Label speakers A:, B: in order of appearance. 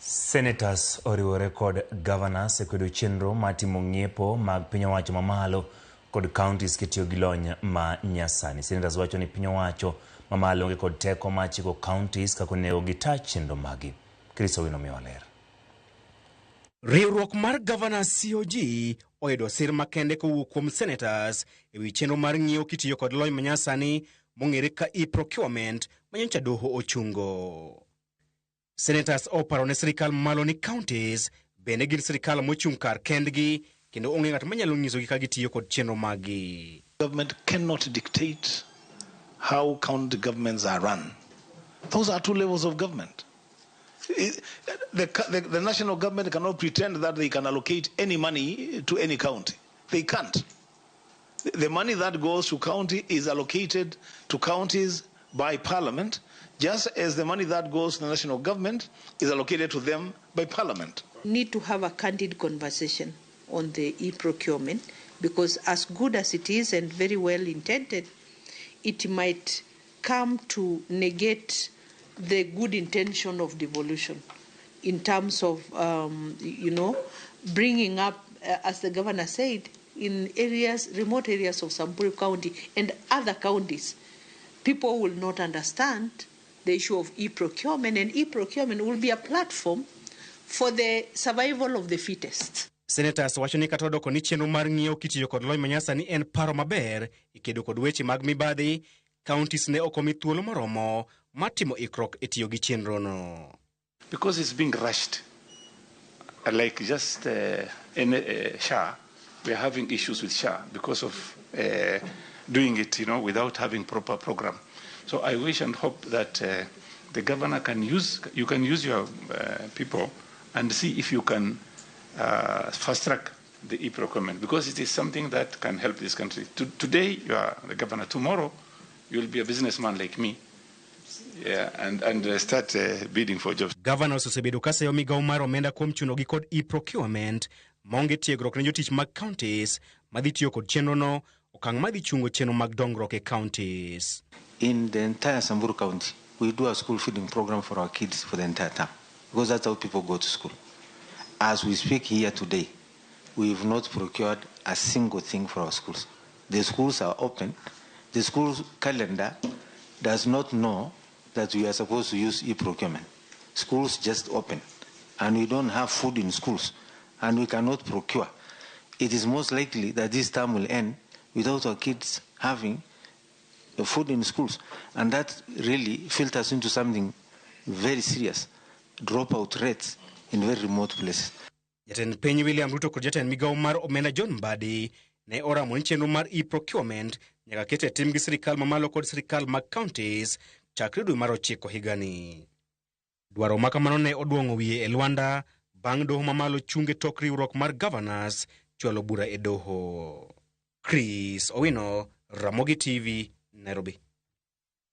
A: Senators oriwore kod Gavanas e kwedo chenro matimo ng'iepo mag piny owacho mamalo kod counties kitiyo gi lony ma nyasani. Senators wacho ni piny owacho mamalo onge kod teko mar chiko counties kako onego gitaa chenro magi. Chris Owino miyo ler.
B: Riwruok mar Gavanas COG oyudo sir makende kowuok kuom senators ewi chenro mar ng'iewo kitiyo kod lony ma nyasani mong'ere ka E-Procurement ma nyocha doho ochungo. Senators oparo ne sirikal mamalo ni counties bende gin sirikal mochung' kar kendgi kendo onge ng'at manyalo nyisogi ka gitiyo kod chenro magi.
C: Government cannot dictate how county governments are run. Those are two levels of government. The national government cannot pretend that they can allocate any money to any county. They can't. The money that goes to county is allocated to counties by parliament, just as the money that goes to the national government is allocated to them by parliament.
D: Need to have a candid conversation on the e-procurement, because as good as it is and very well intended, it might come to negate the good intention of devolution in terms of, bringing up, as the governor said, in areas, remote areas of Samburu County and other counties, people will not understand the issue of e-procurement, and e-procurement will be a platform for the survival of the fittest.
B: Senators wacho ni kata odoko ni chenro mar ng'iewo kitiyo kod lony manyasani en paro maber ikedo kod weche mag mibadhi, counties ne ok omi thuolo moromo matimo ikruok e tiyo gi chenro no.
C: Because it's being rushed, like just SHA, we are having issues with SHA because of doing it, without having proper program. So I wish and hope that the governor you can use your people and see if you can fast track the e-procurement, because it is something that can help this country. Today you are the governor, tomorrow you will be a businessman like me. Yeah, and start bidding for jobs.
B: Governor osebedo kaseyo migawo mar omenda kuom chunogi kod e-procurement maonge tiegruok ne jotich mag counties madhi tiyo kod chenro no, okang' madhi chungo chenro mag dongruok e counties.
E: In the entire Samburu County, we do a school feeding program for our kids for the entire term, because that's how people go to school. As we speak here today, we have not procured a single thing for our schools. The schools are open. The school calendar does not know that we are supposed to use e-procurement. Schools just open, and we don't have food in schools, and we cannot procure. It is most likely that this term will end without our kids having food in schools, and that really filters into something very serious, dropout rates in very remote places.
B: Jatend piny William Ruto kod jatend migawo mar omenda John Mbadi ne oramo ni chenro mar e-procurement nyaka ket e tim gi sirikal mamalo kod sirikal mag counties chakre dwe mar 9 higani. Dwaro makamano ne oduong'o wiye e Luanda bang' doho mamalo chunge tok riwruok mar Gavanas chwalo bura e doho. Chris Owino, Ramogi TV, Nairobi.